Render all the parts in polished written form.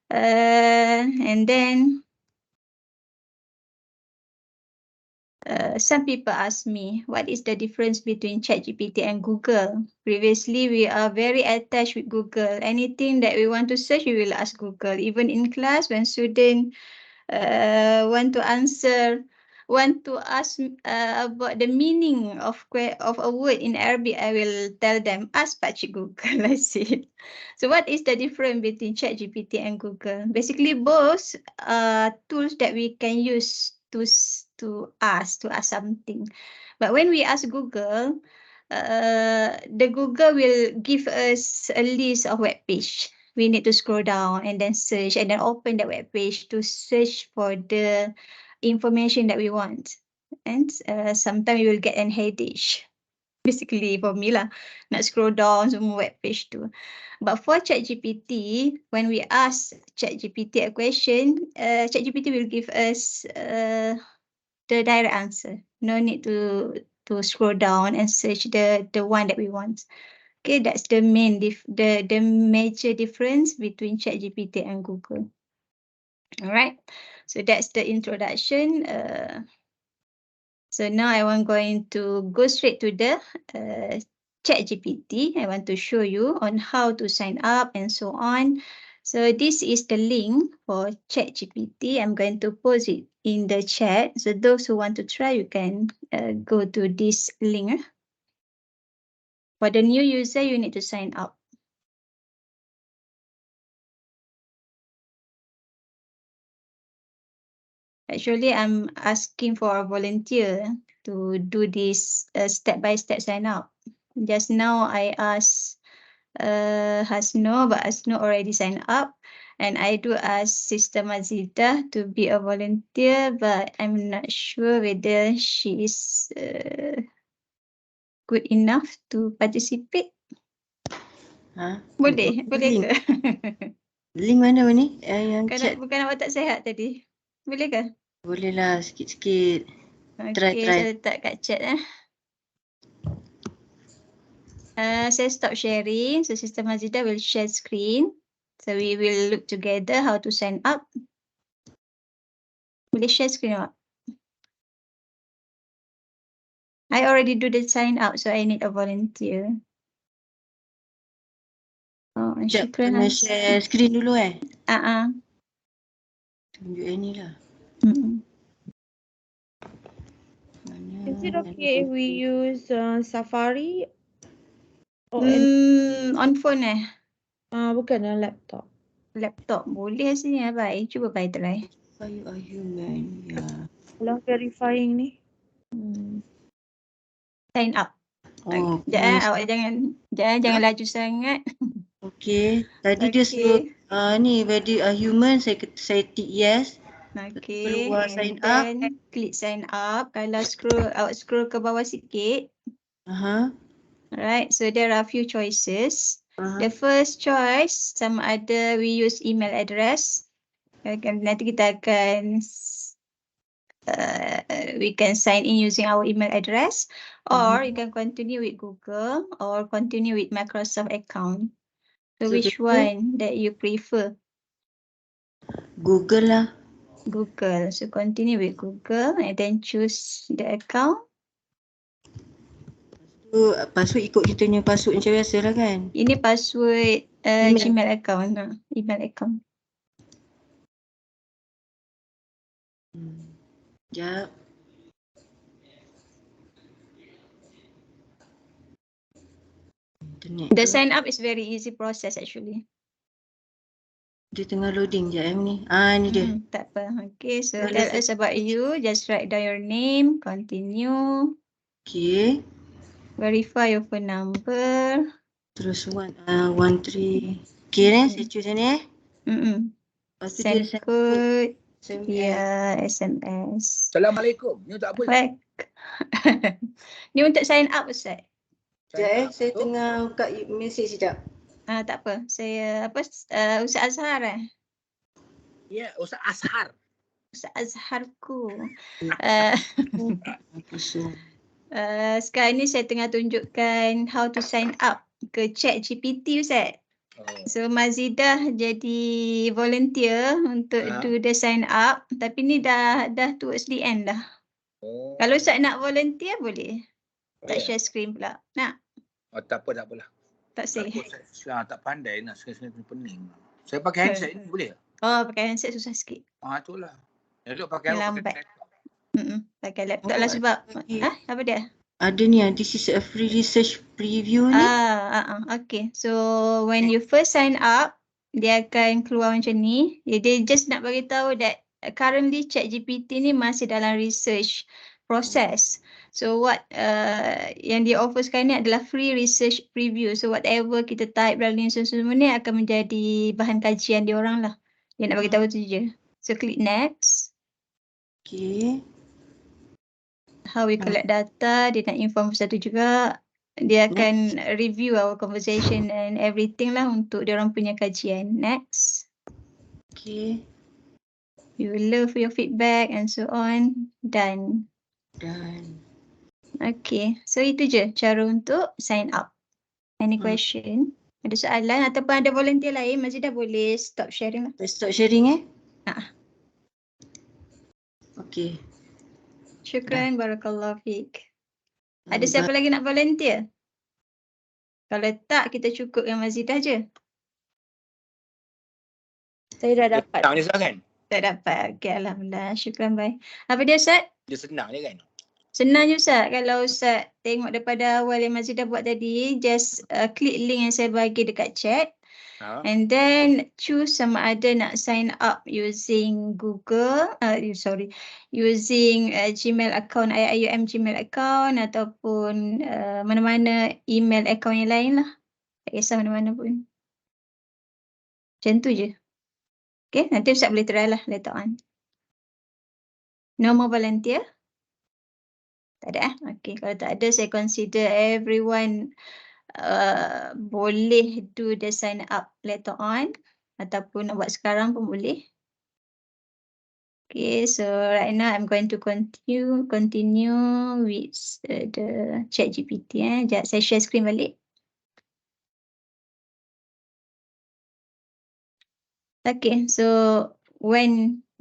And then some people ask me, what is the difference between ChatGPT and Google? Previously, we are very attached with Google. Anything that we want to search, we will ask Google. Even in class, when students want to ask about the meaning of a word in Arabic, I will tell them, ask Pakcik Google. I see. So what is the difference between ChatGPT and Google? Basically, both tools that we can use to ask something. But when we ask Google, the Google will give us a list of web page. We need to scroll down and then search and then open the web page to search for the information that we want. And sometimes you will get an headache. Basically for me lah, nak scroll down semua web page tu. But for ChatGPT, when we ask ChatGPT a question, ChatGPT will give us the direct answer. No need to scroll down and search the one that we want. Okay, that's the the major difference between ChatGPT and Google. All right, so that's the introduction. So now I'm going to go straight to the ChatGPT. I want to show you on how to sign up and so on. So this is the link for ChatGPT. I'm going to post it in the chat. So those who want to try, you can go to this link. For the new user, you need to sign up. Actually, I'm asking for a volunteer to do this step-by-step sign up. Just now, I asked Hasno, but Hasno already signed up. And I do ask Sister Mazida to be a volunteer, but I'm not sure whether she is good enough to participate. Boleh ke? Link mana ni? Yang bukan, chat. Bukan awak tak sihat tadi. Boleh ke? Boleh lah, sikit-sikit. Okay, saya letak kat chat. Saya stop sharing. So Sister Mazida will share screen. So we will look together how to sign up. Boleh share screen awak? I already do the sign up, so I need a volunteer. Oh, syukran. Kena share screen dulu Tunjuk yang ni lah. Is it okay if we use Safari? On phone bukan laptop. Laptop boleh sini baik. Cuba baik try. You are human. Yeah. Kalau verifying ni. Sign up. Oh, awak jangan laju sangat. Okay. Tadi dia suruh ni whether you are human, saya tick yes. Okay. Keluar sign up. Klik sign up. Kalau awak scroll ke bawah sikit. Alright, so there are a few choices. The first choice, sama ada we use email address. Nanti kita akan we can sign in using our email address, or you can continue with Google or continue with Microsoft account. So which one that you prefer? Google lah. Google. So continue with Google and then choose the account. Password ikut kita punya password macam biasa lah kan? Ini password Gmail account. Email account. Sekejap. The sign up is very easy process actually. Dia tengah loading je ni. Ni dia. Tak apa. Okay, so tell us about you. Just write down your name. Continue. Okay. Verify your phone number. Terus 13. Okay saya choose ni Send code. Ya, SMS. Assalamualaikum. Ni tak boleh. Ni untuk sign up Ustaz. Sekejap saya tengah buka mesej sekejap. Tak apa. Saya Ustaz Azhar Ya, Ustaz Azhar. Ustaz Azharku. Sekarang ni saya tengah tunjukkan how to sign up ke ChatGPT Ustaz. So Mazidah jadi volunteer untuk do the sign up. Tapi ni dah towards the end dah. Kalau Ustaz nak volunteer boleh. Tak share screen pula. Nak? Tak apalah. Tak say. Saya tak pandai nak screen pening. Saya pakai handset ni boleh? Oh, pakai handset susah sikit. Itulah. Elok pakai lambat. Pakai laptop lah sebab. Apa dia? Ada ni, this is a free research preview ni. Okay. So when you first sign up, dia akan keluar macam ni. Dia just nak bagi tahu that currently Chatgpt ni masih dalam research process. So what yang dia offer sekarang ni adalah free research preview. So whatever kita type dalam ni semua ni akan menjadi bahan kajian dia orang lah. Dia nak bagi tahu tu je. So click next. Okay. How we collect data, dia nak inform satu juga. Dia akan review our conversation and everything lah untuk dia orang punya kajian. Next. Okay. We will love your feedback and so on. Done. Okay. So itu je cara untuk sign up. Any question? Ada soalan ataupun ada volunteer lain, Mazidah boleh stop sharing lah. Stop sharing Okay. Syukran, barakallahu fiik. Ada siapa lagi nak volunteer? Kalau tak, kita cukup yang Mazidah je. Saya dah dapat. Senang je kan? Tak dapat. Okay, alhamdulillah. Syukran, bye. Apa dia, Ustaz? Dia senang je kan? Senang je, Ustaz. Kalau Ustaz tengok daripada awal yang Mazidah buat tadi, just klik link yang saya bagi dekat chat. And then choose sama ada nak sign up using Google, using Gmail account, IIUM Gmail account ataupun mana-mana email account yang lain lah. Tak kisah mana-mana pun. Macam tu je. Okay, nanti Ustaz boleh try lah later on. No more volunteer? Tak ada Okay, kalau tak ada, saya consider everyone boleh do the sign up later on ataupun nak buat sekarang pun boleh. Okay, so right now I'm going to continue with the Chatgpt. Sekejap, saya share screen balik. Okay, so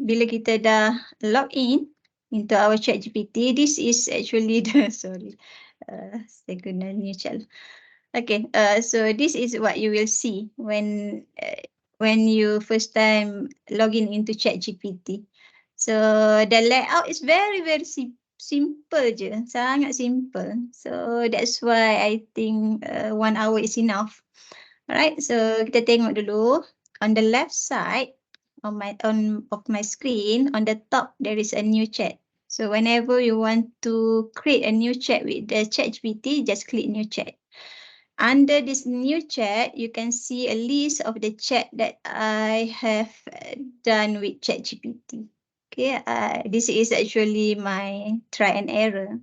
bila kita dah log in into our Chatgpt, this is actually the saya guna new chat. Okay, so this is what you will see when you first time log in into Chatgpt. So the layout is very simple je, sangat simple. So that's why I think 1 hour is enough. Alright, so kita tengok dulu. On the left side of my screen, on the top there is a new chat. So whenever you want to create a new chat with the Chatgpt, just click new chat. Under this new chat, you can see a list of the chat that I have done with Chatgpt. Okay, this is actually my try and error.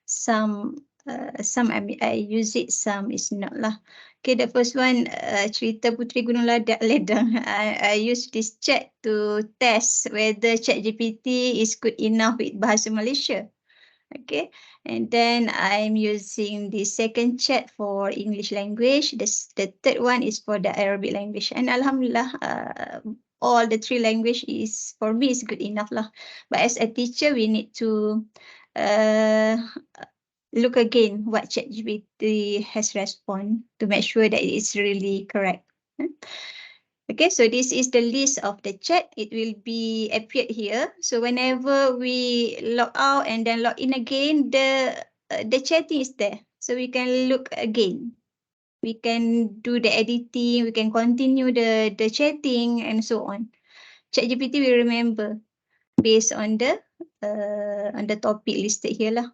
Some I use it, some is not lah. Okay, the first one, cerita Puteri Gunung Ledang. I use this chat to test whether Chatgpt is good enough with Bahasa Malaysia. Okay, and then I'm using the second chat for English language. The third one is for the Arabic language. And alhamdulillah, all the 3 language is for me is good enough lah. But as a teacher, we need to look again what Chatgpt has responded to make sure that it is really correct. Okay, so this is the list of the chat. It will be appeared here. So whenever we log out and then log in again, the chatting is there. So we can look again. We can do the editing. We can continue the chatting and so on. Chatgpt will remember based on the topic listed here lah.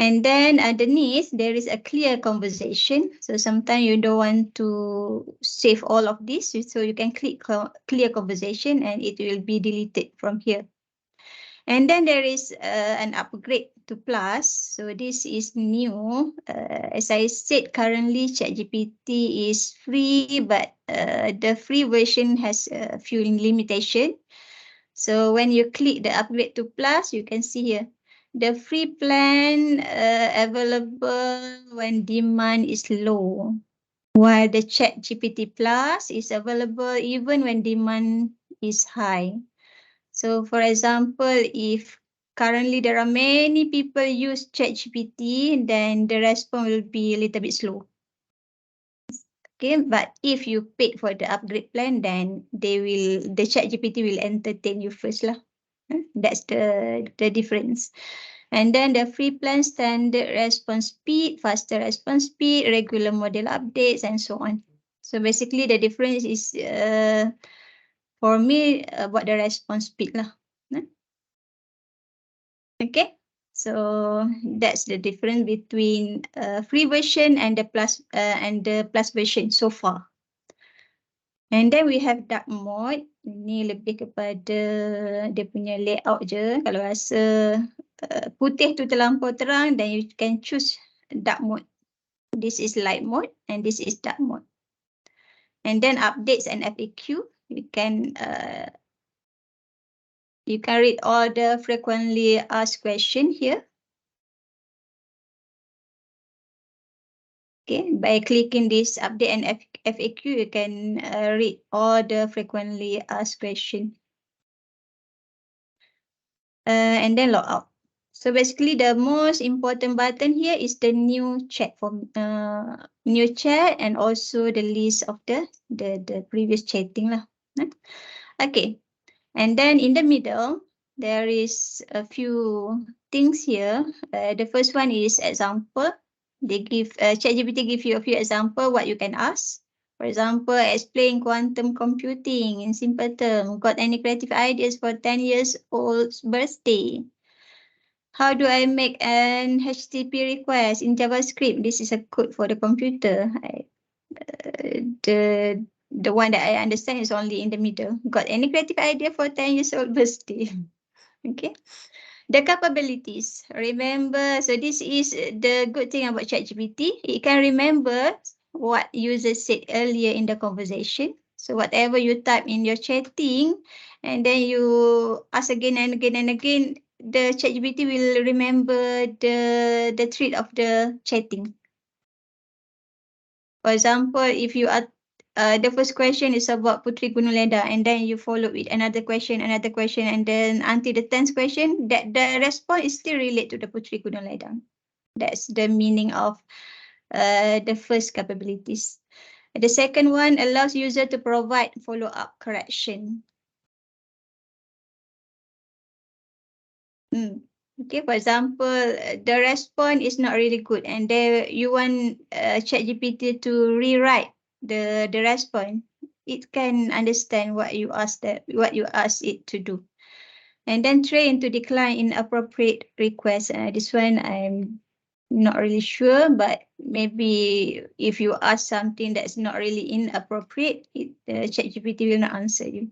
And then underneath, there is a clear conversation. So sometimes you don't want to save all of this. So you can click clear conversation and it will be deleted from here. And then there is an upgrade to Plus. So this is new. As I said, currently Chatgpt is free, but the free version has a few limitations. So when you click the upgrade to Plus, you can see here. The free plan available when demand is low. while the Chatgpt Plus is available even when demand is high. So for example, if currently there are many people use Chatgpt, then the response will be a little bit slow. Okay, but if you paid for the upgrade plan, then the Chatgpt will entertain you first lah. That's the difference. And then the free plan, standard response speed, faster response speed, regular model updates, and so on. So basically the difference is for me about the response speed lah. Okay, so that's the difference between free version and the plus version so far. And then we have dark mode. Ini lebih kepada dia punya layout je. Kalau rasa putih tu terlampau terang, then you can choose dark mode. This is light mode and this is dark mode. And then updates and FAQ, you can read all the frequently asked question here. Okay, by clicking this update and FAQ, you can read all the frequently asked question. And then log out. So basically, the most important button here is the new chat new chat, and also the list of the previous chatting lah. Okay, and then in the middle there is a few things here. The first one is example. They give ChatGPT give you a few example what you can ask. For example, explain quantum computing in simple terms. Got any creative ideas for 10 years old's birthday? How do I make an HTTP request in JavaScript? This is a code for the computer. The one that I understand is only in the middle. Got any creative idea for 10 years old birthday? Okay. The capabilities. Remember, so this is the good thing about ChatGPT. It can remember what users said earlier in the conversation. So whatever you type in your chatting, and then you ask again and again and again, the ChatGPT will remember the thread of the chatting. For example, if you are the first question is about Putri Gunung Ledang, and then you follow with another question, and then until the 10th question, that the response is still related to the Putri Gunung Ledang. That's the meaning of the first capabilities. The second one allows user to provide follow-up correction. Okay, for example, the response is not really good, and there you want ChatGPT to rewrite the response. It can understand what you ask it to do, and then train to decline inappropriate requests. This one I'm not really sure, but maybe if you ask something that's not really inappropriate, ChatGPT will not answer you.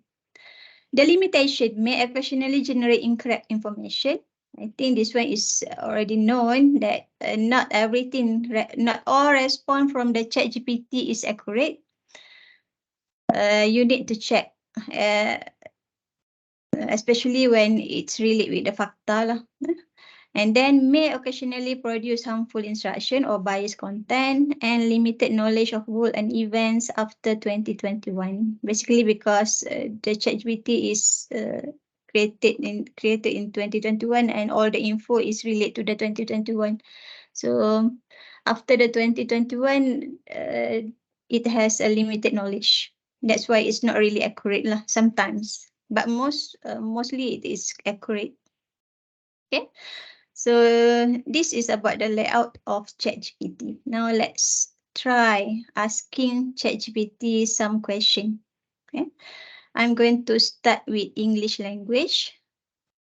The limitation may occasionally generate incorrect information. I think this one is already known that not all response from the ChatGPT is accurate. You need to check, especially when it's related with the fakta lah. And then may occasionally produce harmful instruction or biased content and limited knowledge of world and events after 2021. Basically because the ChatGPT is created in 2021, and all the info is related to the 2021. So after the 2021, it has a limited knowledge. That's why it's not really accurate lah sometimes. But mostly it is accurate. Okay. So this is about the layout of ChatGPT. Now let's try asking ChatGPT some question. Okay, I'm going to start with English language.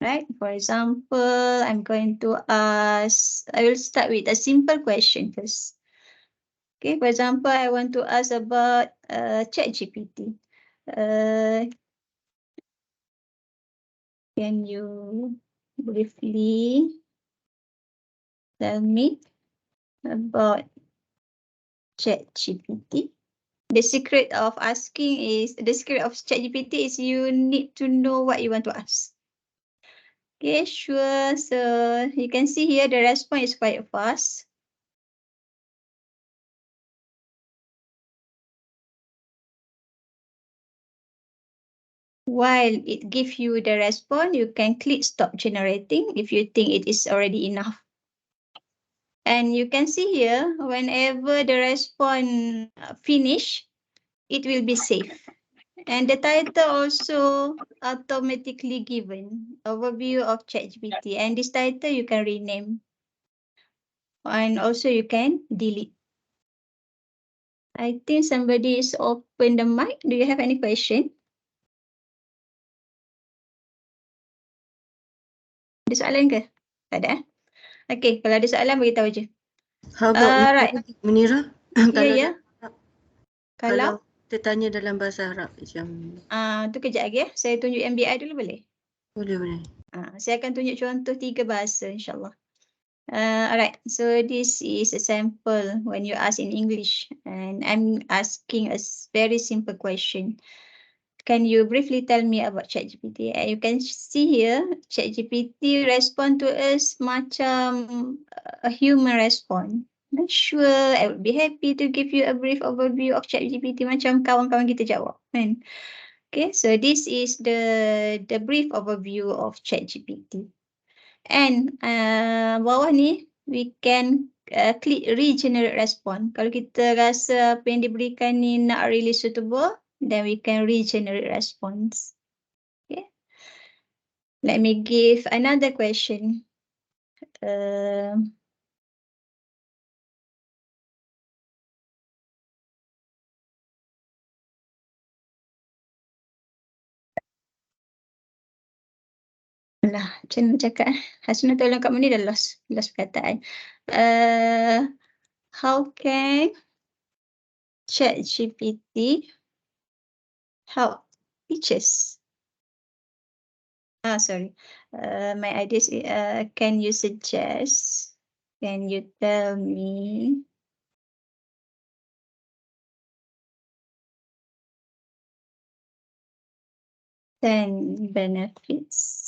Right. For example, I'm going to ask. I will start with a simple question first. Okay. For example, I want to ask about ChatGPT. Can you briefly tell me about ChatGPT? The secret of ChatGPT is you need to know what you want to ask. Okay, sure. So you can see here the response is quite fast. while it gives you the response, you can click stop generating if you think it is already enough. And you can see here, whenever the response finish, it will be saved. And the title also automatically given, overview of ChatGPT. And this title you can rename. And also you can delete. I think somebody is open the mic. Do you have any question? Ada soalan ke? Tak ada. Okay, kalau ada soalan beritahu je. How about Right. Munira? Ya, Kalau ya. kalau kita tanya dalam bahasa Arab macam tu kejap lagi ya. Saya tunjuk MBI dulu boleh? boleh. Saya akan tunjuk contoh 3 bahasa insyaAllah. Alright, so this is a sample when you ask in English, and I'm asking a very simple question. Can you briefly tell me about ChatGPT? And you can see here, ChatGPT respond to us macam a human response. Not sure, I would be happy to give you a brief overview of ChatGPT macam kawan-kawan kita jawab. Kan? Okay, so this is the brief overview of ChatGPT. And bawah ni, we can click regenerate response. Kalau kita rasa apa yang diberikan ni not really suitable, then we can regenerate response. Okay. Let me give another question. Lah, macam mana cakap? Hasna tolong kat mana dah lost perkataan. How can ChatGPT help teachers? Sorry. My idea is, can you suggest? Can you tell me? Then benefits.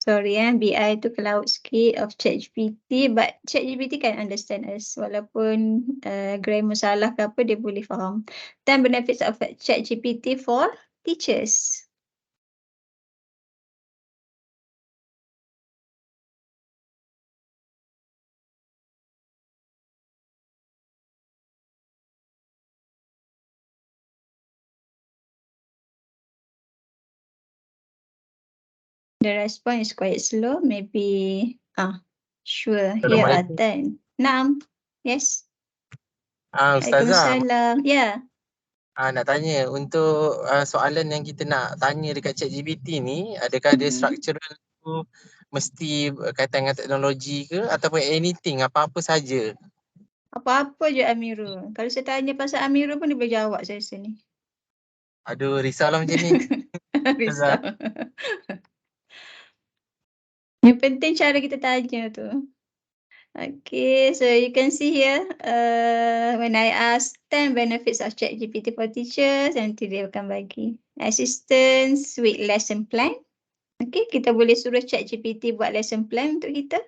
Sorry, BI tu kelawat sikit of ChatGPT, but ChatGPT can understand us. Walaupun grammar salah ke apa, dia boleh faham. 10 benefits of ChatGPT for teachers. The response is quite slow. Maybe, sure, here are 10. Naam, yes. Ustazah, Waalaikumsalam. Ya. nak tanya untuk soalan yang kita nak tanya dekat ChatGPT ni, adakah dia structural tu mesti kaitan dengan teknologi ke ataupun anything, apa-apa saja? Apa-apa je Amirul. Kalau saya tanya pasal Amirul pun dia boleh jawab saya rasa ni. Aduh, risaulah macam ni. Risau. Yang penting cara kita tanya tu. Okay, so you can see here, when I ask 10 benefits of ChatGPT for teachers, nanti dia akan bagi assistance with lesson plan. Okay, kita boleh suruh ChatGPT buat lesson plan untuk kita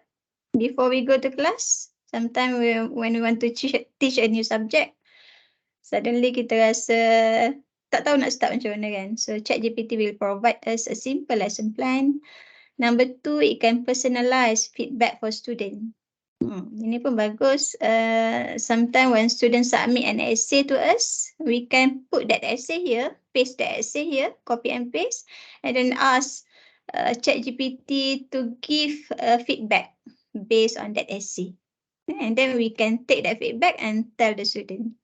before we go to class. Sometimes when we want to teach a new subject, suddenly kita rasa tak tahu nak start macam mana kan. So ChatGPT will provide us a simple lesson plan. Number 2, it can personalize feedback for student. Ini pun bagus. Sometimes when students submit an essay to us, we can put that essay here, paste that essay here, copy and paste, and then ask ChatGPT to give feedback based on that essay. And then we can take that feedback and tell the student.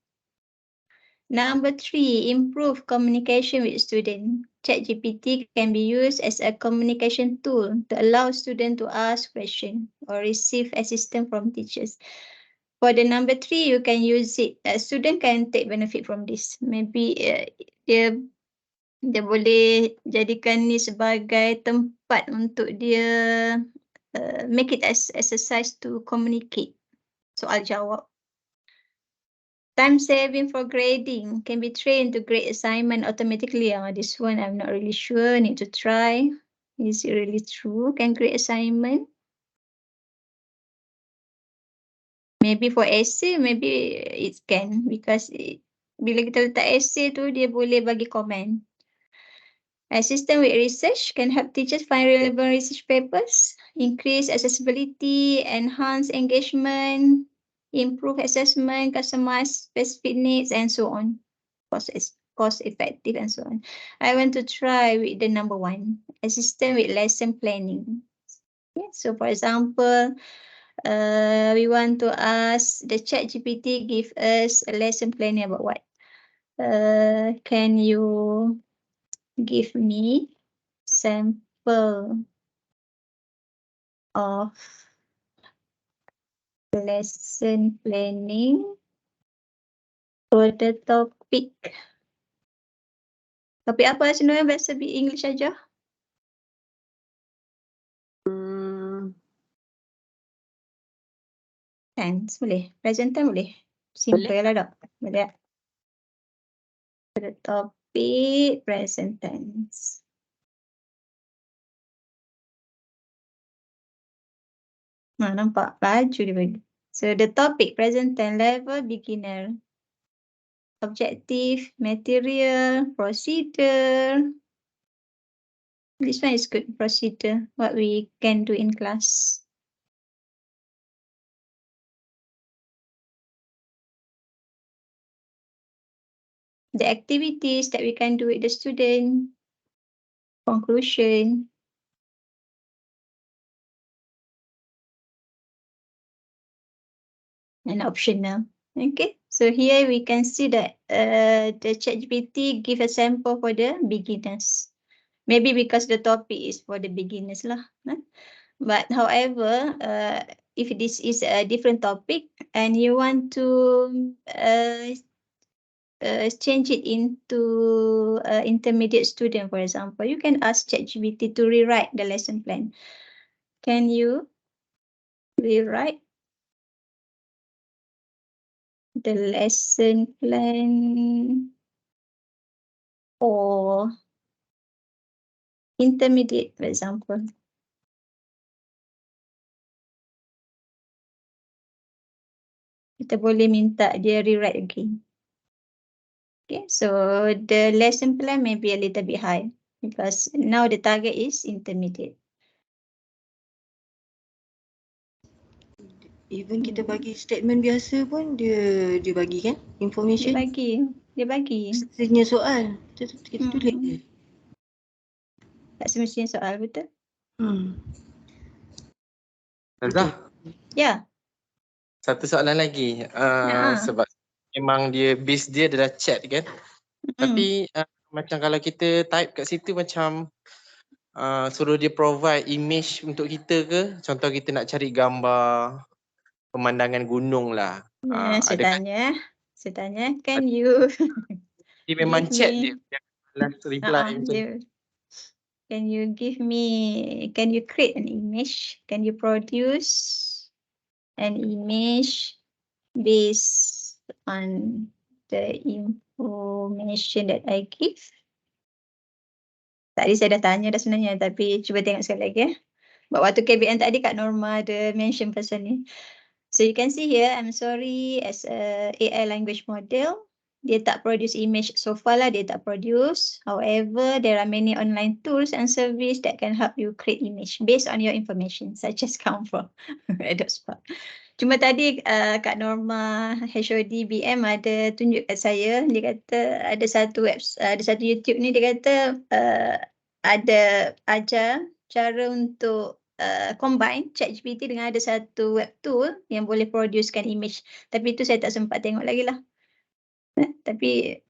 Number 3, improve communication with students. ChatGPT can be used as a communication tool to allow students to ask questions or receive assistance from teachers. For the number 3, you can use it. A student can take benefit from this. Maybe dia boleh jadikan ni sebagai tempat untuk dia make it as exercise to communicate. Soal jawab. Time saving for grading can be trained to grade assignment automatically. This one I'm not really sure. Need to try. Is it really true? Can grade assignment? Maybe for essay, maybe it can because bila kita letak essay tu dia boleh bagi komen. Assistant with research can help teachers find relevant research papers, increase accessibility, enhance engagement, improve assessment, customize specific needs, and so on. Cost effective and so on. I want to try with the number 1, assistant with lesson planning. Okay, so for example, we want to ask the Chatgpt give us a lesson planning about what? Can you give me sample of lesson planning for the topic? Topik apa sebenarnya bahasa English aja? Tense boleh? Present tense boleh? Simple lah tak? Boleh tak? For the topic present tense. Nampak? Laju dia bagi. So the topic present tense level beginner. Objective, material, procedure. This one is good procedure, what we can do in class. The activities that we can do with the student. Conclusion. And optional. Okay, so here we can see that the Chatgpt give a sample for the beginners. Maybe because the topic is for the beginners lah. But however, if this is a different topic and you want to change it into intermediate student, for example, you can ask Chatgpt to rewrite the lesson plan. Can you rewrite the lesson plan for intermediate, for example? Kita boleh minta dia rewrite again. Okay, so the lesson plan may be a little bit high because now the target is intermediate. Even kita bagi statement biasa pun dia bagi kan information. Dia bagi. Semestinya soal kita tulis je. Tak semestinya soal, betul? Nazah, Ya. satu soalan lagi. Sebab memang dia base dia adalah chat kan. Tapi macam kalau kita type kat situ macam suruh dia provide image untuk kita ke? Contoh kita nak cari gambar pemandangan gunung lah. Saya tanya, can you dia memang give chat me, dia last reply macam can you give me, can you create an image? Can you produce an image based on the information that I give? Tadi saya dah tanya dah sebenarnya, tapi cuba tengok sekali lagi ya. Sebab waktu KBN tadi Kak Norma ada mention pasal ni. So you can see here, I'm sorry, as a AI language model, dia tak produce image so far lah, dia tak produce. However, there are many online tools and service that can help you create image based on your information, such as Canva, Educall. Cuma tadi Kak Norma HOD BM ada tunjuk kat saya, dia kata ada satu YouTube ni, dia kata ada ajar cara untuk combine Chatgpt dengan ada satu web tool yang boleh producekan image. Tapi itu saya tak sempat tengok lagi lah. Tapi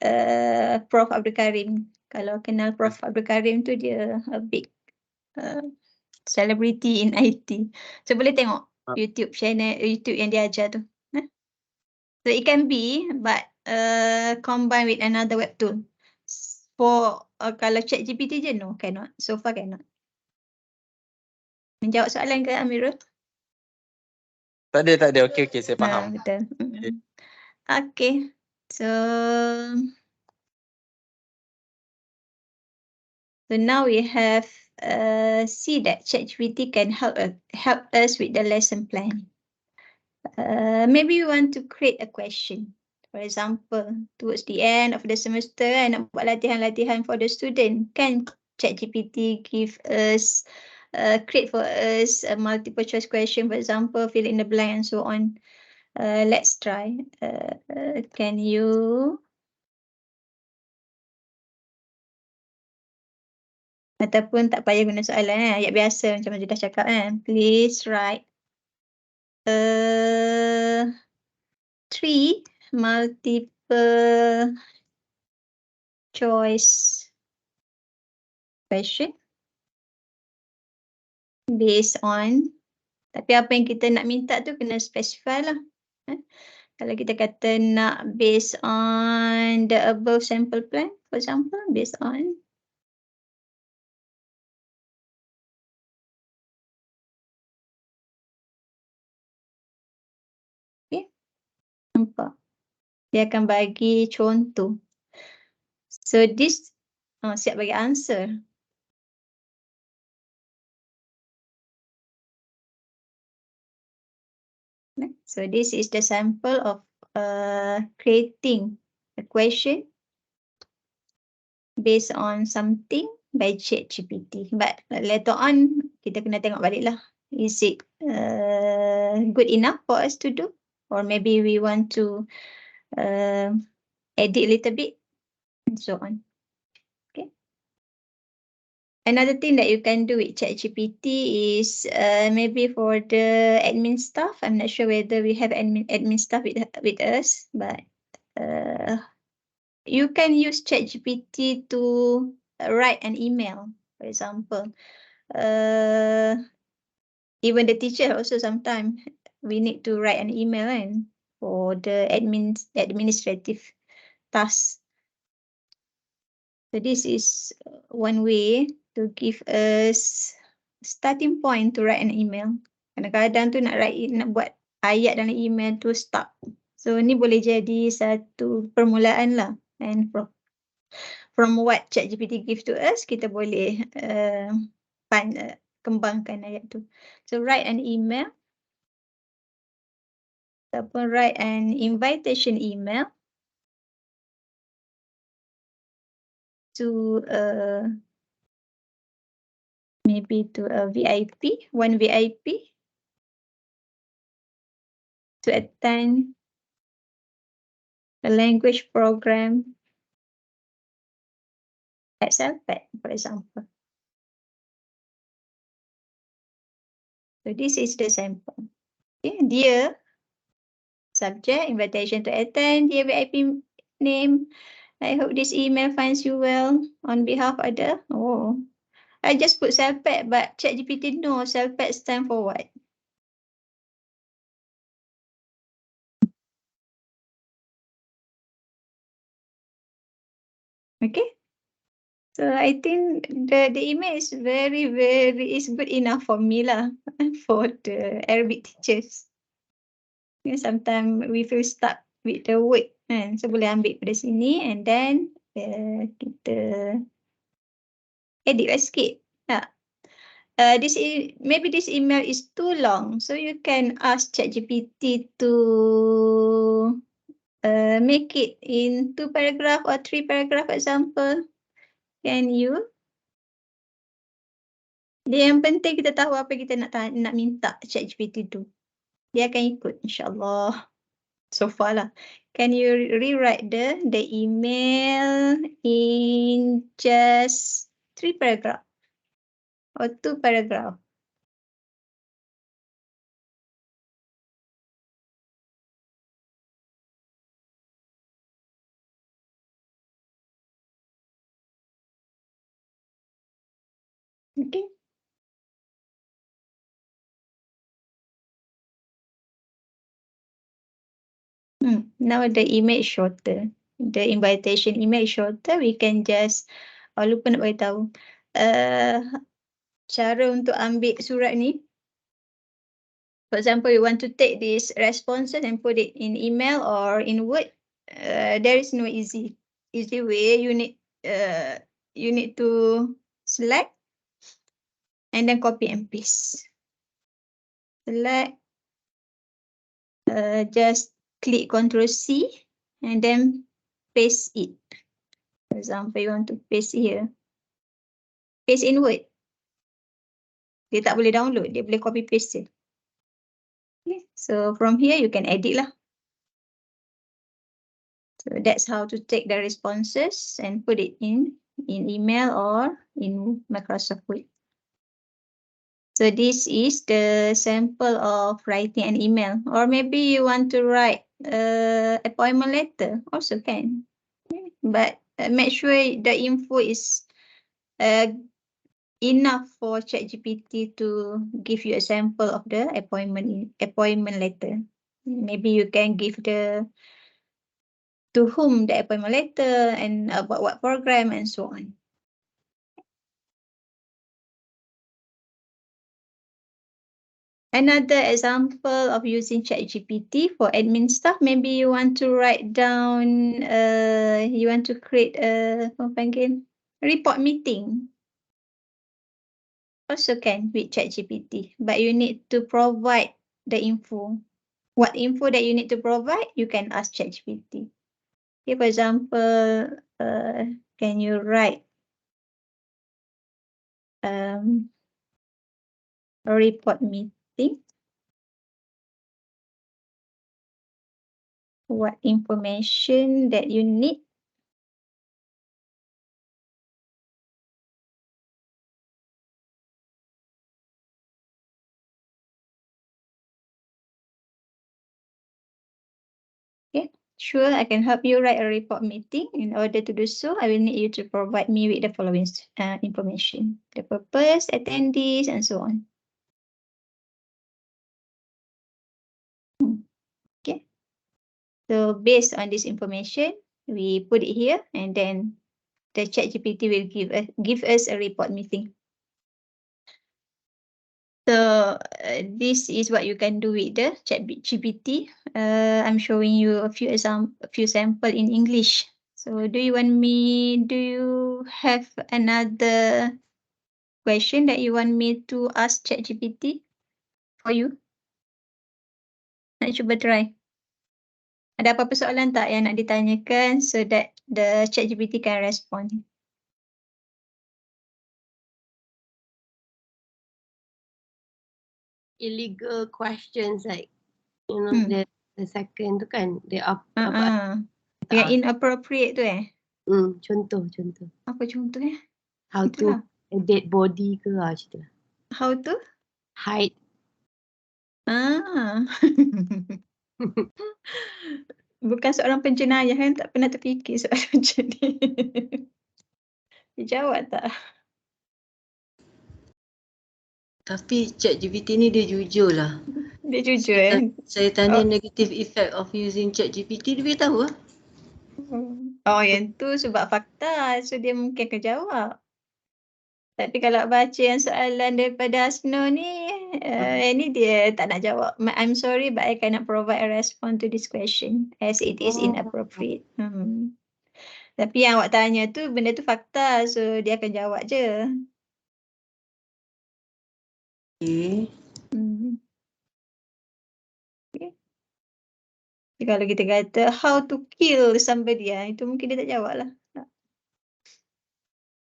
Prof Abdul Karim, kalau kenal Prof Abdul Karim tu dia a big celebrity in IT. So boleh tengok YouTube channel, YouTube yang dia ajar tu. So it can be, but combine with another web tool. For kalau Chatgpt je, no, cannot. So far cannot. Menjawab soalan ke Amirul? Tak ada. Okey, saya faham. Betul. Okay. So now we have see that Chatgpt can help us with the lesson plan. Maybe we want to create a question. For example, towards the end of the semester, I nak buat latihan-latihan for the student. Can ChatGPT give us, create for us a multiple choice question, for example, fill in the blank and so on. Let's try. Can you? Ataupun tak payah guna soalan, ayat biasa macam Majida cakap kan. Please write 3 multiple choice question based on, tapi apa yang kita nak minta tu kena specify lah. Kalau kita kata nak based on the above sample plan, for example, based on okay, nampak? Dia akan bagi contoh. So this siap bagi answer. So this is the sample of creating a question based on something by Chatgpt. But later on, kita kena tengok balik lah. Is it good enough for us to do? Or maybe we want to edit a little bit and so on. Okay. Another thing that you can do with ChatGPT is maybe for the admin staff. I'm not sure whether we have admin staff with us, but you can use ChatGPT to write an email, for example. Even the teacher also sometimes we need to write an email and for the administrative tasks. So this is one way to give us starting point to write an email. Kadang-kadang tu nak buat ayat dalam email tu stuck. So ni boleh jadi satu permulaan lah. And from what ChatGPT give to us, kita boleh kembangkan ayat tu. So write an email ataupun write an invitation email to maybe to a VIP, one VIP to attend a language program at CELPAT, for example. So this is the sample. Okay, dear subject, invitation to attend, dear VIP name. I hope this email finds you well on behalf of the, I just put CELPAT, but ChatGPT knows CELPAT stand for what? Okay. So I think the email is very is good enough for me lah, for the Arabic teachers. Sometimes we feel stuck with the word, kan? So boleh ambil pada sini and then kita edit lah sikit. Maybe this email is too long, so you can ask ChatGPT to make it in 2 paragraph or 3 paragraph example. Can you? Dia yang penting kita tahu apa kita nak minta ChatGPT tu. Dia akan ikut insyaAllah. So far lah. Can you rewrite the email in just 3 paragraph or 2 paragraph? Okay. Now the email is shorter. The invitation email is shorter. We can just, lupa nak beritahu. Cara untuk ambil surat ni. For example, you want to take these responses and put it in email or in Word. There is no easy way. You need to select and then copy and paste. Select. Just click Ctrl C and then paste it. For example, you want to paste here. paste in Word. Dia tak boleh download, dia boleh copy paste je. Okay. So from here you can edit lah. So that's how to take the responses and put it in email or in Microsoft Word. So this is the sample of writing an email, or maybe you want to write appointment letter, also can. But make sure the info is enough for Chatgpt to give you a sample of the appointment letter. Maybe you can give to whom the appointment letter and about what program and so on. Another example of using Chatgpt for admin stuff, maybe you want to write down, you want to create a report meeting. Also can with Chatgpt, but you need to provide the info. What info that you need to provide, you can ask Chatgpt. Okay, for example, can you write a report meeting? What information that you need? Okay, sure, I can help you write a report meeting. In order to do so, I will need you to provide me with the following information: the purpose, attendees, and so on. Okay, so based on this information, we put it here, and then the Chatgpt will give us a report meeting. So this is what you can do with the Chatgpt. I'm showing you a few sample in English. So do you have another question that you want me to ask Chatgpt for you? Nak cuba try. Ada apa-apa soalan tak yang nak ditanyakan so that the Chatgpt can respond? Illegal questions like the second tu kan, Yang inappropriate tu contoh Apa contoh how to dead body ke macam tu. How to Hide. Bukan seorang penjenayah kan, tak pernah terfikir soalan macam ni. Dijawab tak? Tapi Chatgpt ni dia jujur lah. Dia jujur Saya tanya negative effect of using Chatgpt, dia beritahu lah. Oh, yang tu sebab fakta. So, dia mungkin akan jawab. Tapi kalau baca yang soalan daripada Hasno ni, ni dia tak nak jawab. I'm sorry but I cannot provide a response to this question as it is inappropriate. Tapi yang awak tanya tu, benda tu fakta. So, dia akan jawab je. Okay. Kalau kita kata how to kill somebody, itu mungkin dia tak jawab lah.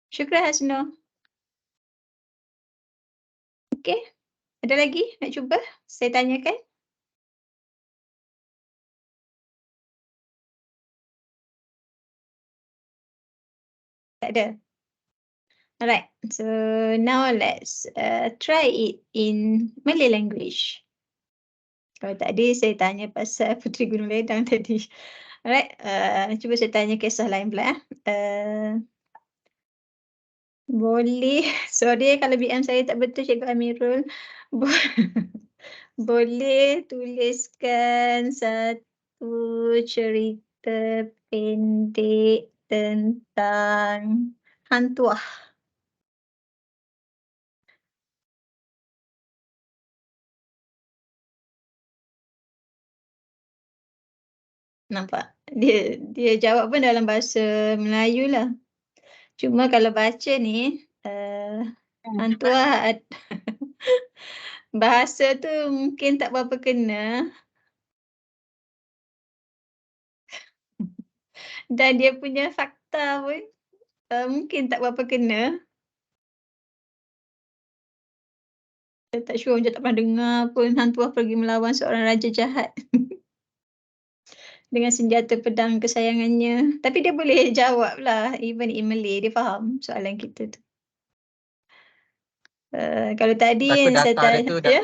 Syukran Hasno. Okay. Ada lagi nak cuba saya tanyakan? Tak ada. Alright. So now let's try it in Malay language. Kalau tadi saya tanya pasal Puteri Gunung Ledang tadi. Alright. Cuba saya tanya kisah lain pula. Boleh. Sorry kalau BM saya tak betul Cikgu Amirul. Boleh tuliskan satu cerita pendek tentang hantuah. Nampak? Dia jawab pun dalam bahasa Melayu lah. Cuma kalau baca ni, hantuah bahasa tu mungkin tak berapa kena. Dan dia punya fakta pun mungkin tak berapa kena. Saya tak sure, macam tak pernah dengar pun hantu pergi melawan seorang raja jahat. Dengan senjata pedang kesayangannya. Tapi dia boleh jawab lah, even in Malay, dia faham soalan kita tu. Kalau tadi Takut yang saya data dia tanya, tu ya?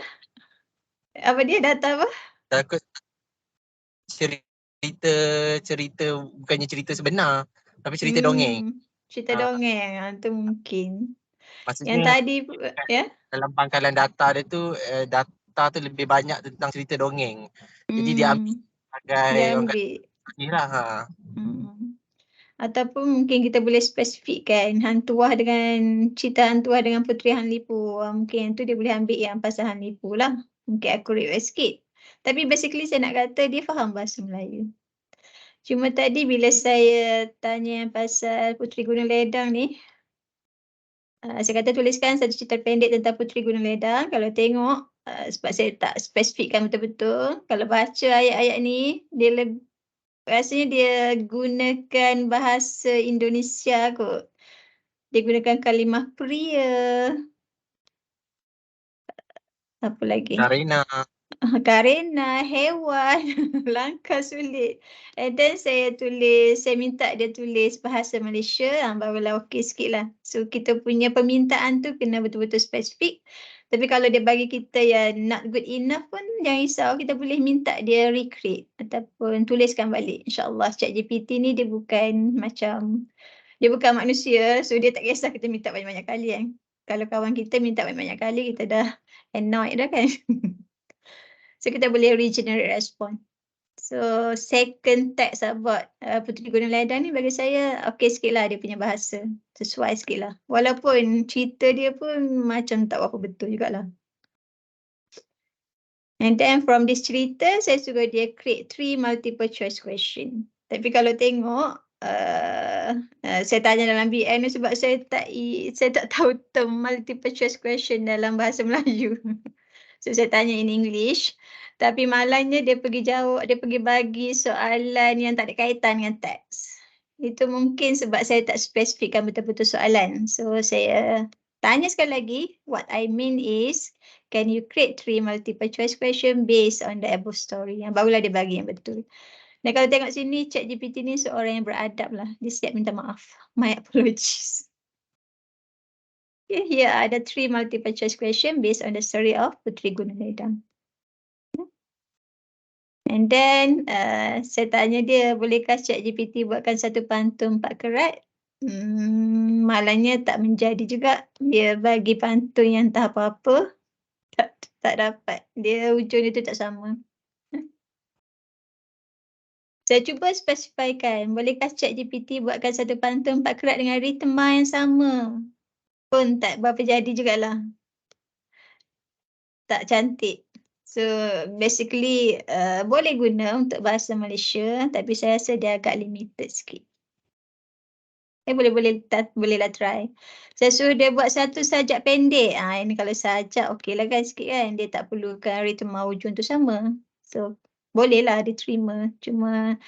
Apa dia, data apa? takut cerita bukannya cerita sebenar tapi cerita dongeng. Cerita dongeng, tu mungkin. Yang Maksudnya tadi, ya? dalam pangkalan data dia tu data tu lebih banyak tentang cerita dongeng. Jadi dia ambil sebagai Dia orang kata ambil. ni lah. Ataupun mungkin kita boleh spesifikkan hantuah dengan cerita hantuah dengan Puteri Han Lipu. Mungkin yang tu dia boleh ambil yang pasal Han Lipu lah. Mungkin accurate sikit. Tapi basically saya nak kata dia faham bahasa Melayu. Cuma tadi bila saya tanya pasal Puteri Gunung Ledang ni, saya kata tuliskan satu cerita pendek tentang Puteri Gunung Ledang. Kalau tengok, sebab saya tak spesifikkan betul-betul. Kalau baca ayat-ayat ni, dia rasanya dia gunakan bahasa Indonesia kot. Dia gunakan kalimah pria. Apa lagi? Karina. Karena hewan. Langkah sulit. And then saya minta dia tulis bahasa Malaysia. Barulah okey sikit lah. So kita punya permintaan tu kena betul-betul spesifik. Tapi kalau dia bagi kita yang not good enough pun jangan risau. Kita boleh minta dia recreate ataupun tuliskan balik. InsyaAllah Chatgpt ni dia bukan manusia. So dia tak kisah kita minta banyak-banyak kali kan. Kalau kawan kita minta banyak-banyak kali, kita dah annoyed dah kan. So kita boleh regenerate respon. So second text about Puteri Gunung Ledang ni bagi saya okey sikit lah dia punya bahasa. Sesuai sikit lah. Walaupun cerita dia pun macam tak berapa betul jugalah. And then from this cerita, saya suruh dia create 3 multiple choice question. Tapi kalau tengok, saya tanya dalam BN ni sebab saya tak tahu term multiple choice question dalam bahasa Melayu. So saya tanya in English. Tapi malangnya dia pergi bagi soalan yang tak ada kaitan dengan teks. Itu mungkin sebab saya tak spesifikkan betul-betul soalan. So saya tanya sekali lagi. What I mean is, can you create 3 multiple choice question based on the above story? Yang barulah dia bagi yang betul. Dan kalau tengok sini, Chatgpt ni seorang yang beradab lah. Dia siap minta maaf. My apologies. Okay, here are the 3 multiple choice question based on the story of Puteri Gunung Ledang. And then saya tanya dia, bolehkah Chatgpt buatkan satu pantun 4 kerat? Malangnya tak menjadi juga. Dia bagi pantun yang tak apa-apa. Tak dapat. Dia ujung dia tu tak sama. Saya cuba spesifikkan, bolehkah Chatgpt buatkan satu pantun 4 kerat dengan ritma yang sama? Pun tak berapa jadi jugalah. Tak cantik. So basically boleh guna untuk bahasa Malaysia tapi saya rasa dia agak limited sikit. Bolehlah try. Saya suruh dia buat satu sajak pendek. Ini kalau sajak okeylah kan sikit kan. Dia tak perlukan ritma ujung tu sama. So bolehlah diterima. Cuma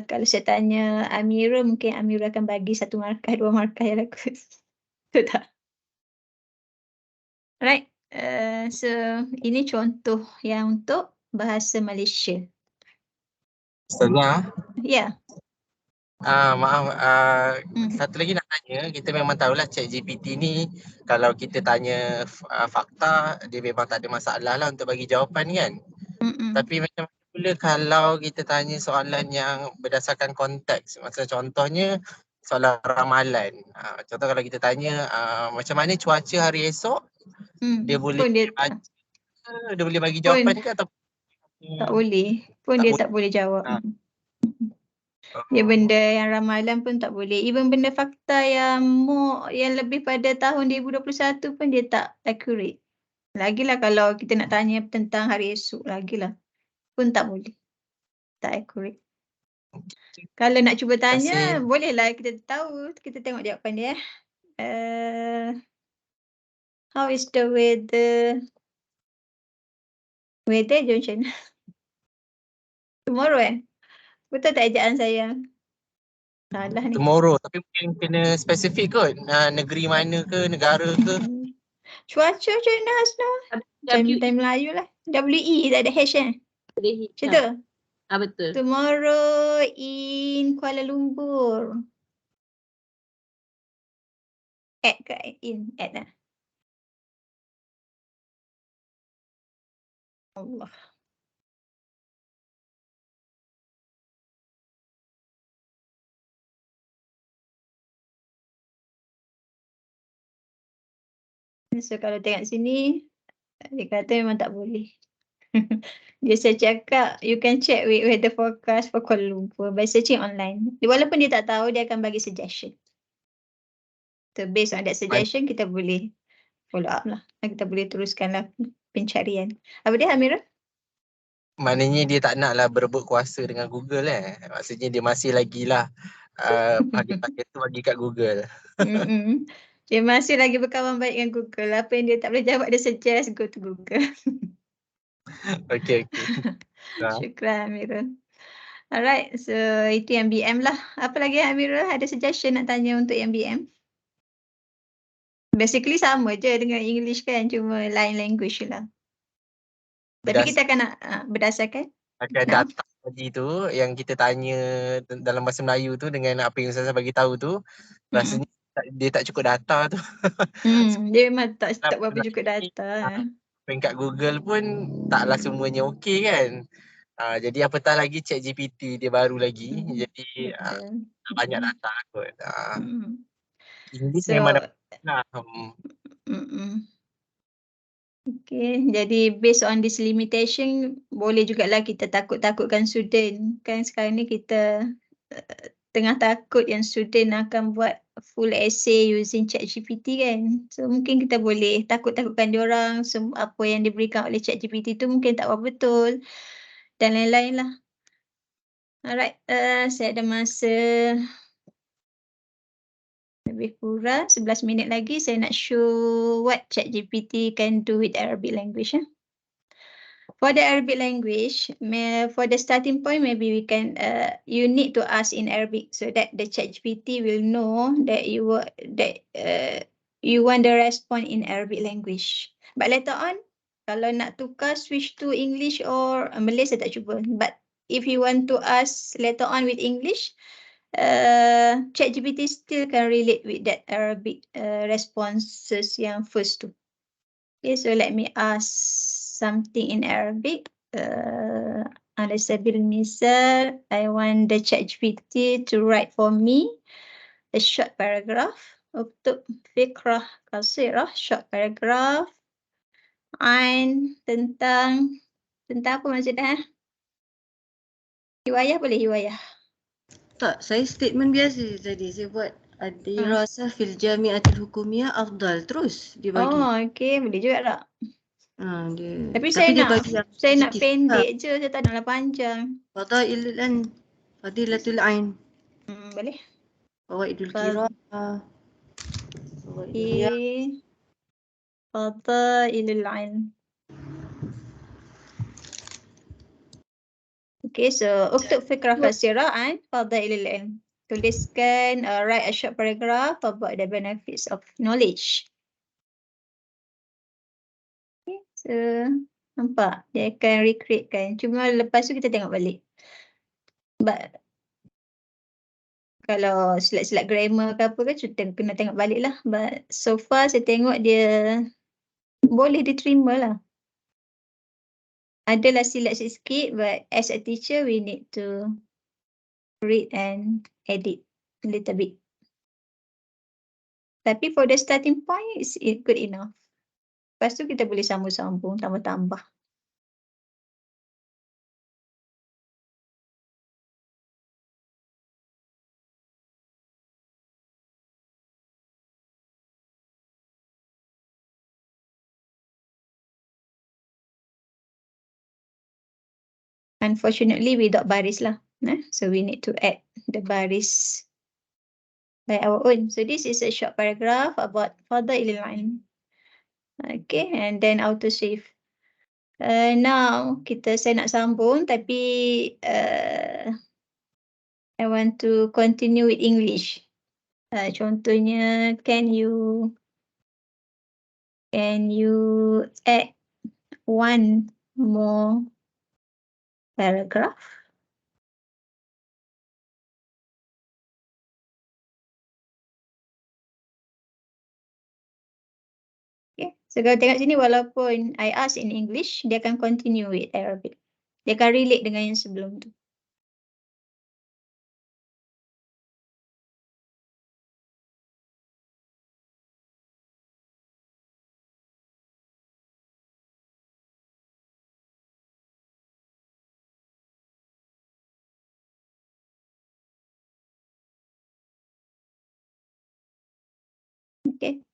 kalau saya tanya Amira, mungkin Amira akan bagi 1 markah, 2 markah yang aku. Betul tak? Right. So ini contoh yang untuk bahasa Malaysia. Ustazah. Ya. Maaf, satu lagi nak tanya, kita memang tahulah Chatgpt ni kalau kita tanya fakta, dia memang tak ada masalah lah untuk bagi jawapan kan. Tapi macam mana pula kalau kita tanya soalan yang berdasarkan konteks, maksudnya contohnya soalan ramalan. Contoh kalau kita tanya macam mana cuaca hari esok, dia boleh bagi jawapan ke atau tak boleh. Dia tak boleh jawab. Dia benda yang ramalan pun tak boleh. Even benda fakta yang lebih pada tahun 2021 pun dia tak accurate. Lagilah kalau kita nak tanya tentang hari esok, lagilah. Pun tak boleh. Tak accurate. Kalau nak cuba tanya, bolehlah kita tahu. Kita tengok jawapan dia. How is the weather? Weather je macam mana? Tomorrow Betul tak ejaan saya? Salah ni. tomorrow, tapi mungkin kena spesifik kot, negeri mana ke, negara ke. Cuaca macam mana Hasna? Time Melayu lah. WE tak ada H kan? Macam tu? Betul. Tomorrow in Kuala Lumpur. Add ke in? Add lah. Allah. So kalau tengok sini, dia kata memang tak boleh. Dia saya cakap, you can check with weather forecast for Kuala Lumpur by searching online. Walaupun dia tak tahu, dia akan bagi suggestion. So based on that suggestion, kita boleh follow up lah. Kita boleh teruskan lah pencarian. Apa dia Amira? Maknanya dia tak nak lah berebut kuasa dengan Google Maksudnya dia masih lagi lah target tu bagi kat Google. Dia masih lagi berkawan baik dengan Google. Apa yang dia tak boleh jawab, dia suggest go to Google. Okay. Syukran Amirul. Alright, so itu yang BM lah. Apa lagi Amirul? Ada suggestion nak tanya untuk yang BM? Basically sama je dengan English kan, cuma lain language lah. Tapi kita akan nak berdasarkan data tadi tu yang kita tanya dalam bahasa Melayu tu dengan apa yang Ustazah bagi tahu tu, rasanya dia tak cukup data tu. Dia memang tak berapa cukup data. Peringkat Google pun taklah semuanya okey kan. Jadi apatah lagi Chatgpt dia baru lagi. Jadi banyak data kot. English So, memang dah okay, jadi based on this limitation, boleh jugalah kita takut-takutkan student. Kan sekarang ni kita tengah takut yang student akan buat full essay using Chatgpt kan. So mungkin kita boleh takut-takutkan diorang, apa yang diberikan oleh Chatgpt tu mungkin tak berapa betul dan lain-lain lah. Alright, saya ada masa lebih kurang 11 minit lagi. Saya nak show what Chatgpt can do with Arabic language. For the Arabic language, for the starting point, maybe we can, you need to ask in Arabic so that the Chatgpt will know that you want the response in Arabic language. But later on, kalau nak tukar switch to English or Malay, saya tak cuba. But if you want to ask later on with English, Chatgpt still can relate with that Arabic responses yang first tu. Okay, so let me ask something in Arabic. على سبيل المثال, I want the Chatgpt to write for me a short paragraph. اكتب فكرة قصيرة, short paragraph. Tentang apa maksudnya? Hiwayah boleh hiwayah? Tak, saya statement biasa tadi. Saya buat dirasa fil jami'atil hukumiyah afdal. Terus dia bagi. Oh, okay. Boleh juga tak? Dia. Tapi dia bagi yang saya nak positif. pendek je. Saya tak naklah panjang. Fadilatul ain. Boleh. Fawaidul qiraah. Fadailul ilm. Okay, so uktub fikrah qasirah an fadailul ilm. Tuliskan, write a short paragraph about the benefits of knowledge. Okay, so nampak dia akan recreate kan. Cuma lepas tu kita tengok balik. But kalau silap-silap grammar ke apa kan, kena tengok balik lah. But so far saya tengok dia boleh diterima lah. Adalah silap sikit, but as a teacher we need to read and edit a little bit. Tapi for the starting point, it's good enough. Lepas tu kita boleh sambung-sambung, tambah-tambah. Unfortunately, without baris lah. So we need to add the baris by our own. So this is a short paragraph about fadailul ilm. Okay, and then autosave. Now saya nak sambung tapi I want to continue with English. Contohnya, can you Can you add one more paragraph? Okay. So kalau tengok sini walaupun I ask in English, dia akan continue with Arabic. Dia akan relate dengan yang sebelum tu. Okay.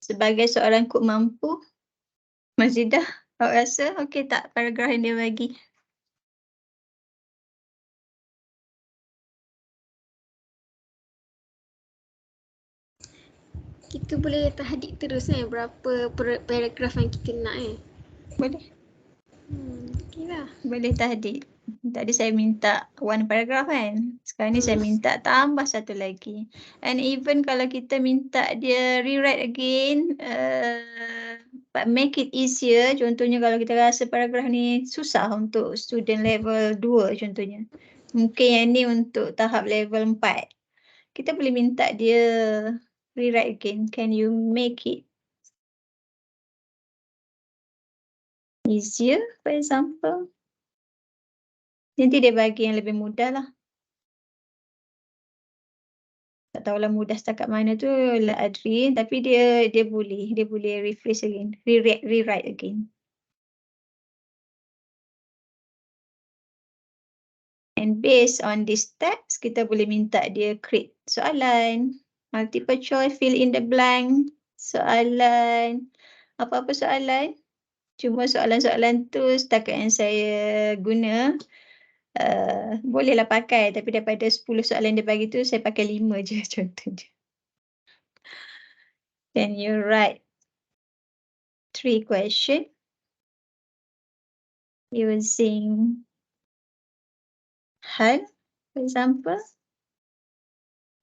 Sebagai seorang kod mampu, Mazidah, awak rasa okey tak paragraf yang dia bagi? Kita boleh tahdik terus berapa paragraf yang kita nak Boleh. Okey lah. Boleh tahdik. Tadi saya minta one paragraph kan. Sekarang ni saya minta tambah satu lagi. And even kalau kita minta dia rewrite again, but make it easier. Contohnya kalau kita rasa paragraf ni susah untuk student level 2 contohnya. Mungkin yang ni untuk tahap level 4. Kita boleh minta dia rewrite again. Can you make it easier, for example? Nanti dia bagi yang lebih mudah lah. Tak tahulah mudah setakat mana tu lah Adri, tapi dia boleh rephrase again, rewrite again. And based on this steps, kita boleh minta dia create soalan, multiple choice, fill in the blank, soalan, apa-apa soalan. Cuma soalan-soalan tu setakat yang saya guna, bolehlah pakai, tapi daripada 10 soalan dia bagi tu, saya pakai 5 je contohnya. Can you write 3 questions using hal, for example,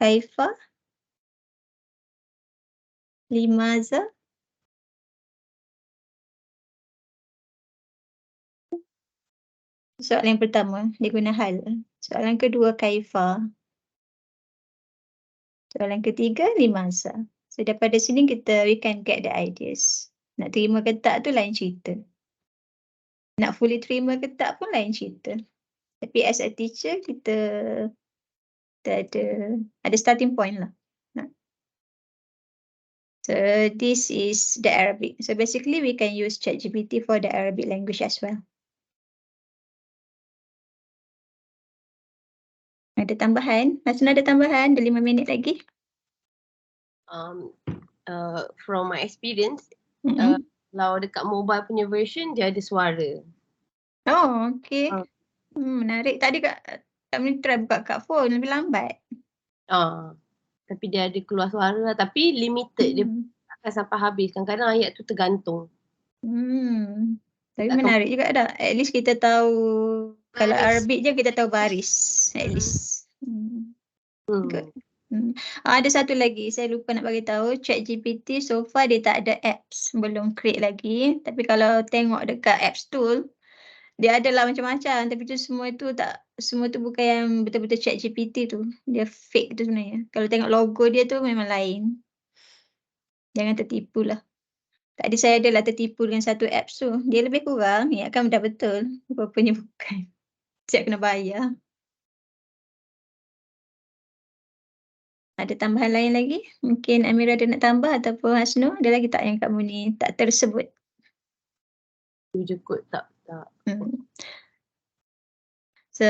kaifa, limaza. Soalan yang pertama, dia guna hal. Soalan kedua, kaifa. Soalan ketiga, limaza. So, daripada sini we can get the ideas. Nak terima ke tak tu lain cerita. Nak fully terima ke tak pun lain cerita. Tapi as a teacher, kita ada starting point lah. So, this is the Arabic. So, basically, we can use Chatgpt for the Arabic language as well. Ada tambahan? Masna ada tambahan? Ada 5 minit lagi. From my experience, kalau dekat mobile punya version, dia ada suara. Oh, okay. Menarik. Tadi Kak Mini try buka kat phone, lebih lambat. Tapi dia ada keluar suara lah. Tapi limited, dia akan sampai habis. Kadang-kadang ayat tu tergantung. Tapi menarik juga dah. At least kita tahu, kalau Arabic je kita tahu baris. At least. Good. Ada satu lagi, saya lupa nak bagi tahu, Chatgpt so far dia tak ada apps, belum create lagi. Tapi kalau tengok dekat apps tool, dia adalah macam-macam, tapi tu semua tu bukan yang betul-betul Chatgpt tu. Dia fake tu sebenarnya. Kalau tengok logo dia tu memang lain. Jangan tertipu lah. Tadi saya adalah tertipu dengan satu apps tu. Dia lebih kurang, ya kan dah betul. Rupanya bukan. Siap kena bayar. Ada tambahan lain lagi? Mungkin Amira ada nak tambah ataupun Hasno, ada lagi tak yang kamu ni tak tersebut? Tu je kot tak. So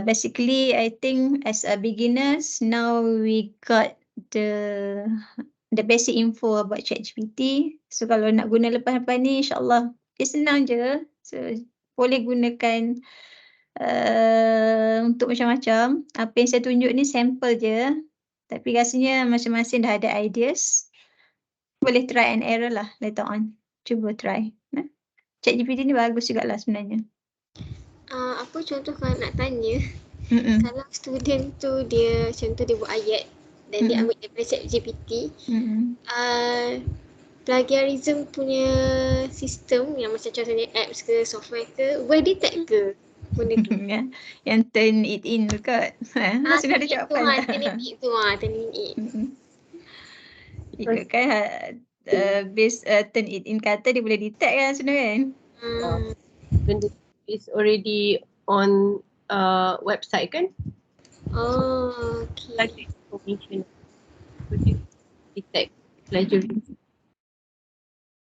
basically I think as a beginners, now we got the basic info about Chatgpt. So kalau nak guna lepas-lepas ni, insyaAllah dia senang je. So boleh gunakan untuk macam-macam. Apa yang saya tunjuk ni sampel je. Tapi rasanya masing-masing dah ada ideas. Boleh try and error lah later on. Cuba try. Chatgpt ni bagus jugalah sebenarnya. Apa contoh kalau nak tanya? Kalau student tu dia contoh dia buat ayat dan dia ambil daripada Chatgpt, plagiarism punya sistem yang macam contohnya apps ke software ke boleh detect ke benda tu? Yang turn it in tu kot. Sudah ada jawapan. Turn it tu turn it in. Ikutkan base turn it in kata dia boleh detect kan sebenarnya kan. Benda is already on website kan? Oh, okay. Ada information. So dia detect plagiarism.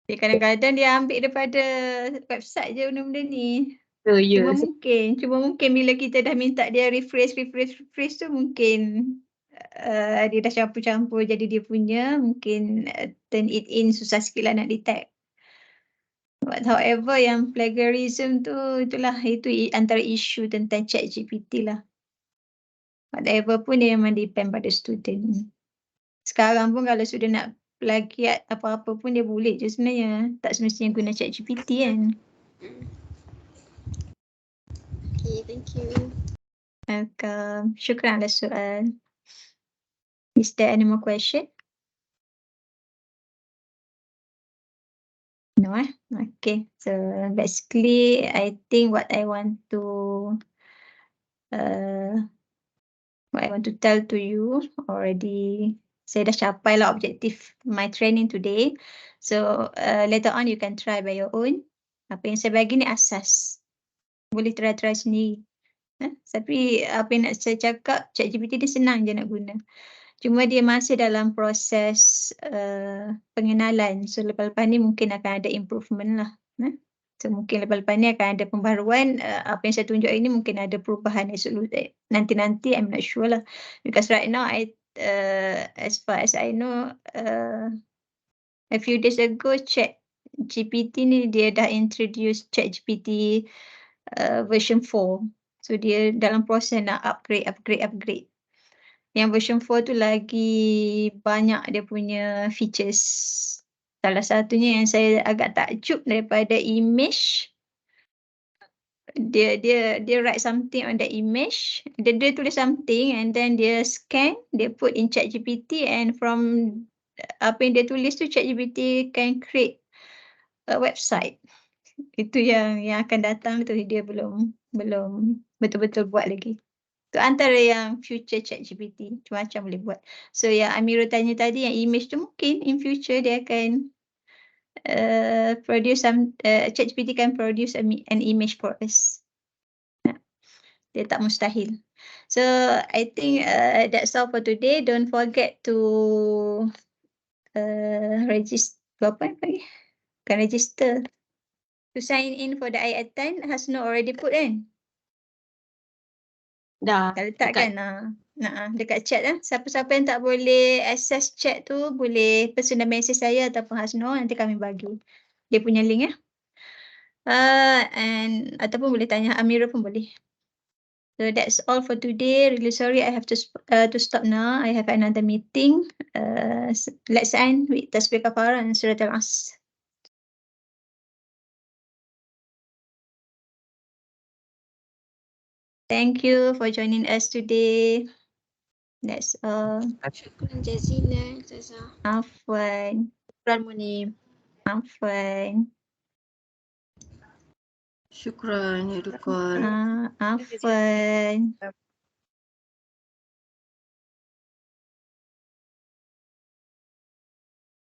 Dia kadang-kadang dia ambil daripada website je benda-benda ni. So yeah. Cuma mungkin bila kita dah minta dia refresh tu mungkin dia dah campur-campur jadi dia punya, mungkin turn it in susah sikit lah nak detect. But however yang plagiarism tu itulah, itu antara isu tentang Chatgpt lah. Whatever pun dia memang depend pada student. Sekarang pun kalau student nak plagiat apa-apa pun dia boleh je sebenarnya. Tak semestinya guna Chatgpt kan. Okay, thank you. Welcome. Syukran atas soal. Is there any more question? No, okay. So basically, I think what I want to tell to you already, saya dah capai lah objektif my training today. So later on you can try by your own. Apa yang saya bagi ni asas. Boleh try sendiri. Tapi apa yang nak saya cakap, Chatgpt dia senang je nak guna. Cuma dia masih dalam proses pengenalan. So lepas-lepas ni mungkin akan ada improvement lah. So mungkin lepas-lepas ni akan ada pembaruan. Apa yang saya tunjuk ini mungkin ada perubahan nanti-nanti, I'm not sure lah. Because right now, as far as I know, a few days ago, Chatgpt ni dia dah introduce Chatgpt version 4. So dia dalam proses nak upgrade. Yang version 4 tu lagi banyak dia punya features. Salah satunya yang saya agak takjub daripada image, dia write something on the image, dia tulis something and then dia scan, dia put in Chatgpt, and from apa yang dia tulis tu Chatgpt can create a website. Itu yang akan datang tu, dia belum betul-betul buat lagi. Tu antara yang future Chatgpt, macam-macam boleh buat. So yang Amirul tanya tadi, yang image tu mungkin in future dia akan produce Chatgpt can produce an image for us. Dia tak mustahil. So I think that's all for today. Don't forget to register. Bukan register. To sign in for the IATAN, Hasno already put kan? Dah. Kalau tak kan, dekat chat lah. Siapa-siapa yang tak boleh access chat tu, boleh personal message saya ataupun Hasno, nanti kami bagi dia punya link ya. And ataupun boleh tanya Amirul pun boleh. So that's all for today. Really sorry I have to stop now. I have another meeting. Let's end with tasbih kafarah and surat al-Asr. Thank you for joining us today. That's all. Syukran jazilan, Ustazah. Afwan. Syukran Munim. Afwan. Syukran, Educall. Afwan.